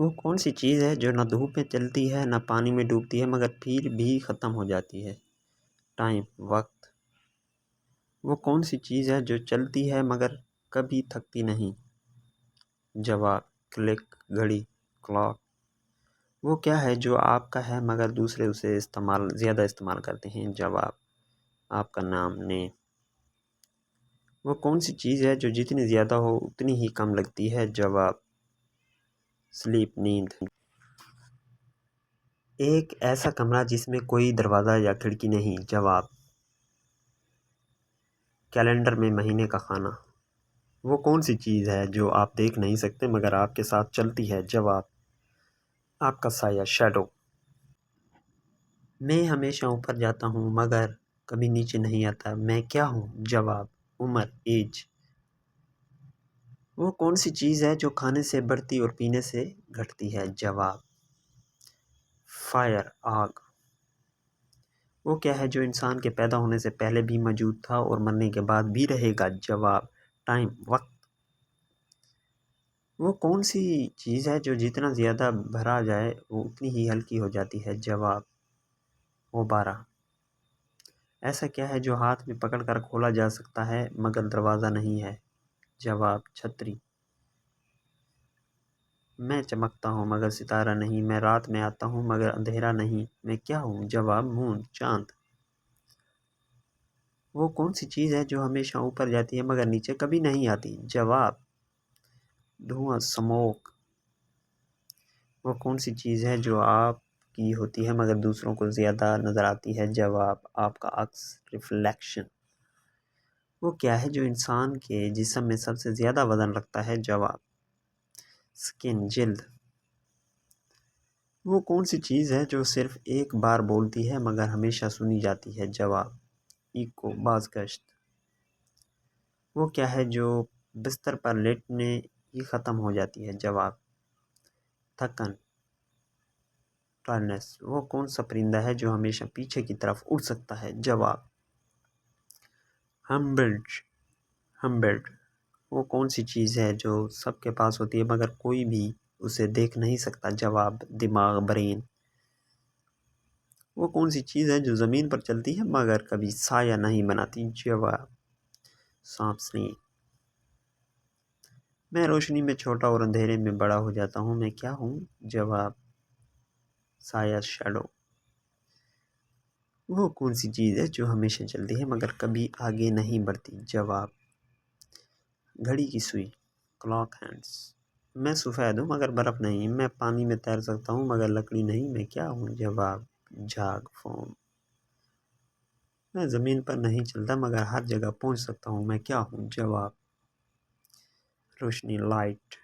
وہ کون سی چیز ہے جو نہ دھوپ میں چلتی ہے نہ پانی میں ڈوبتی ہے مگر پھر بھی ختم ہو جاتی ہے؟ ٹائم، وقت۔ وہ کون سی چیز ہے جو چلتی ہے مگر کبھی تھکتی نہیں؟ جواب، کلک، گھڑی، کلاک۔ وہ کیا ہے جو آپ کا ہے مگر دوسرے اسے زیادہ استعمال کرتے ہیں؟ جواب، آپ کا نام، نیم۔ وہ کون سی چیز ہے جو جتنی زیادہ ہو اتنی ہی کم لگتی ہے؟ جواب، سلیپ، نیند۔ ایک ایسا کمرہ جس میں کوئی دروازہ یا کھڑکی نہیں؟ جواب، کیلنڈر میں مہینے کا کھانا۔ وہ کون سی چیز ہے جو آپ دیکھ نہیں سکتے مگر آپ کے ساتھ چلتی ہے؟ جواب، آپ کا سایہ، شیڈو۔ میں ہمیشہ اوپر جاتا ہوں مگر کبھی نیچے نہیں آتا، میں کیا ہوں؟ جواب، عمر، ایج۔ وہ کون سی چیز ہے جو کھانے سے بڑھتی اور پینے سے گھٹتی ہے؟ جواب، فائر، آگ۔ وہ کیا ہے جو انسان کے پیدا ہونے سے پہلے بھی موجود تھا اور مرنے کے بعد بھی رہے گا؟ جواب، ٹائم، وقت۔ وہ کون سی چیز ہے جو جتنا زیادہ بھرا جائے وہ اتنی ہی ہلکی ہو جاتی ہے؟ جواب، غبارہ۔ ایسا کیا ہے جو ہاتھ میں پکڑ کر کھولا جا سکتا ہے مگر دروازہ نہیں ہے؟ جواب، چھتری۔ میں چمکتا ہوں مگر ستارہ نہیں، میں رات میں آتا ہوں مگر اندھیرا نہیں، میں کیا ہوں؟ جواب، مون، چاند۔ وہ کون سی چیز ہے جو ہمیشہ اوپر جاتی ہے مگر نیچے کبھی نہیں آتی؟ جواب، دھواں، سموک۔ وہ کون سی چیز ہے جو آپ کی ہوتی ہے مگر دوسروں کو زیادہ نظر آتی ہے؟ جواب، آپ کا عکس، ریفلیکشن۔ وہ کیا ہے جو انسان کے جسم میں سب سے زیادہ وزن رکھتا ہے؟ جواب، سکن، جلد۔ وہ کون سی چیز ہے جو صرف ایک بار بولتی ہے مگر ہمیشہ سنی جاتی ہے؟ جواب، ایکو، بازگشت۔ وہ کیا ہے جو بستر پر لیٹنے ہی ختم ہو جاتی ہے؟ جواب، تھکن، ٹائرنس۔ وہ کون سا پرندہ ہے جو ہمیشہ پیچھے کی طرف اڑ سکتا ہے؟ جواب، ہمبرڈ۔ وہ کون سی چیز ہے جو سب کے پاس ہوتی ہے مگر کوئی بھی اسے دیکھ نہیں سکتا؟ جواب، دماغ، برین۔ وہ کون سی چیز ہے جو زمین پر چلتی ہے مگر کبھی سایہ نہیں بناتی؟ جواب، سانپ، سنیک۔ میں روشنی میں چھوٹا اور اندھیرے میں بڑا ہو جاتا ہوں، میں کیا ہوں؟ جواب، سایہ، شیڈو۔ وہ کون سی چیز ہے جو ہمیشہ چلتی ہے مگر کبھی آگے نہیں بڑھتی؟ جواب، گھڑی کی سوئی، کلاک ہینڈس۔ میں سفید ہوں مگر برف نہیں، میں پانی میں تیر سکتا ہوں مگر لکڑی نہیں، میں کیا ہوں؟ جواب، جھاگ، فوم۔ میں زمین پر نہیں چلتا مگر ہر جگہ پہنچ سکتا ہوں، میں کیا ہوں؟ جواب، روشنی، لائٹ۔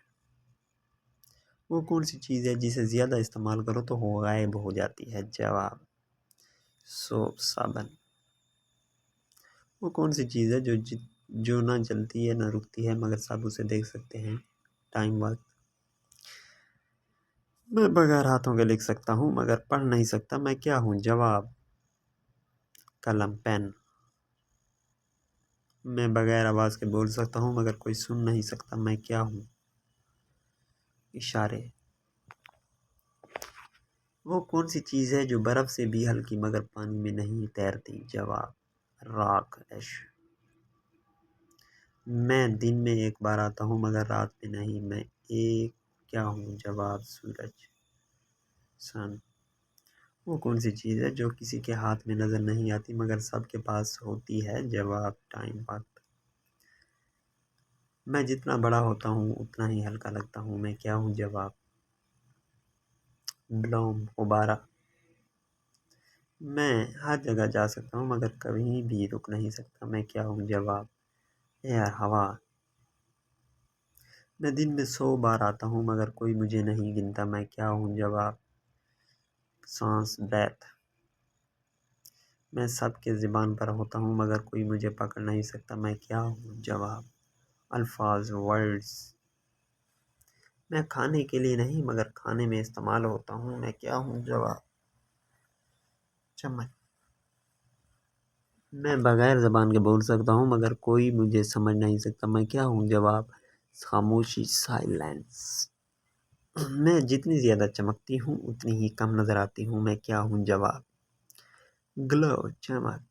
وہ کون سی چیز ہے جسے زیادہ استعمال کرو تو وہ غائب ہو جاتی ہے؟ جواب، سوپ، صابن۔ وہ کون سی چیز ہے جو نہ جلتی ہے نہ رکتی ہے مگر سب اسے دیکھ سکتے ہیں؟ ٹائم، وقت۔ میں بغیر ہاتھوں کے لکھ سکتا ہوں مگر پڑھ نہیں سکتا، میں کیا ہوں؟ جواب، قلم، پین۔ میں بغیر آواز کے بول سکتا ہوں مگر کوئی سن نہیں سکتا، میں کیا ہوں؟ اشارے۔ وہ کون سی چیز ہے جو برف سے بھی ہلکی مگر پانی میں نہیں تیرتی؟ جواب، راک، ایش۔ میں دن میں ایک بار آتا ہوں مگر رات میں نہیں، میں ایک کیا ہوں؟ جواب، سورج، سن۔ وہ کون سی چیز ہے جو کسی کے ہاتھ میں نظر نہیں آتی مگر سب کے پاس ہوتی ہے؟ جواب، ٹائم، وقت۔ میں جتنا بڑا ہوتا ہوں اتنا ہی ہلکا لگتا ہوں، میں کیا ہوں؟ جواب، بلوم، غبارہ۔ میں ہر جگہ جا سکتا ہوں مگر کبھی بھی رک نہیں سکتا، میں کیا ہوں؟ جواب، ایئر، ہوا۔ میں دن میں 100 بار آتا ہوں مگر کوئی مجھے نہیں گنتا، میں کیا ہوں؟ جواب، سانس، بریتھ۔ میں سب کے زبان پر ہوتا ہوں مگر کوئی مجھے پکڑ نہیں سکتا، میں کیا ہوں؟ جواب، الفاظ، ورڈز۔ میں کھانے کے لیے نہیں مگر کھانے میں استعمال ہوتا ہوں، میں کیا ہوں؟ جواب، چمچ۔ میں بغیر زبان کے بول سکتا ہوں مگر کوئی مجھے سمجھ نہیں سکتا، میں کیا ہوں؟ جواب، خاموشی، سائلنس۔ میں جتنی زیادہ چمکتی ہوں اتنی ہی کم نظر آتی ہوں، میں کیا ہوں؟ جواب گلو، چمک۔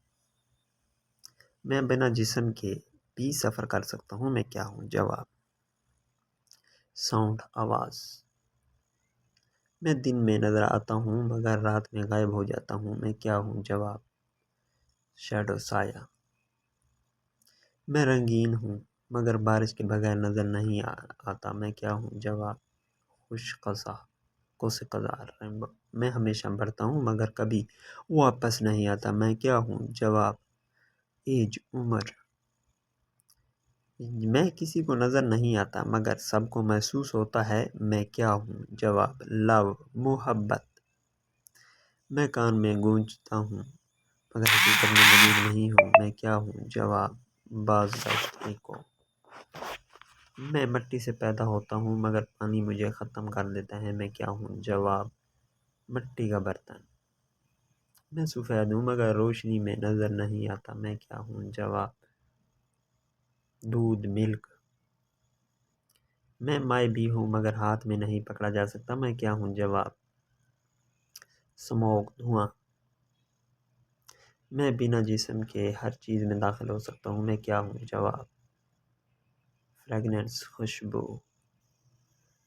میں بنا جسم کے بھی سفر کر سکتا ہوں، میں کیا ہوں؟ جواب ساؤنڈ، آواز۔ میں دن میں نظر آتا ہوں مگر رات میں غائب ہو جاتا ہوں، میں کیا ہوں؟ جواب شیڈو، سایہ۔ میں رنگین ہوں مگر بارش کے بغیر نظر نہیں آتا، میں کیا ہوں؟ جواب خوش قزح، قوس قزح، رینبو۔ میں ہمیشہ بڑھتا ہوں مگر کبھی واپس نہیں آتا، میں کیا ہوں؟ جواب ایج، عمر۔ میں کسی کو نظر نہیں آتا مگر سب کو محسوس ہوتا ہے، میں کیا ہوں؟ جواب لو، محبت۔ میں کان میں گونجتا ہوں مگر حقیقت میں موجود نہیں ہوں، میں کیا ہوں؟ جواب باز، ڈسٹ، ایکو۔ میں مٹی سے پیدا ہوتا ہوں مگر پانی مجھے ختم کر دیتا ہے، میں کیا ہوں؟ جواب مٹی کا برتن۔ میں سفید ہوں مگر روشنی میں نظر نہیں آتا، میں کیا ہوں؟ جواب دودھ، ملک۔ میں مائع بھی ہوں مگر ہاتھ میں نہیں پکڑا جا سکتا، میں کیا ہوں؟ جواب سموک، دھواں۔ میں بنا جسم کے ہر چیز میں داخل ہو سکتا ہوں، میں کیا ہوں؟ جواب فریگننس، خوشبو۔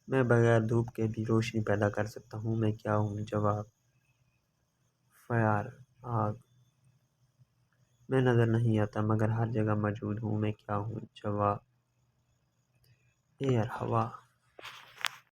میں بغیر دھوپ کے بھی روشنی پیدا کر سکتا ہوں، میں کیا ہوں؟ جواب فائر، آگ۔ میں نظر نہیں آتا مگر ہر جگہ موجود ہوں، میں کیا ہوں؟ جواب ایئر، ہوا۔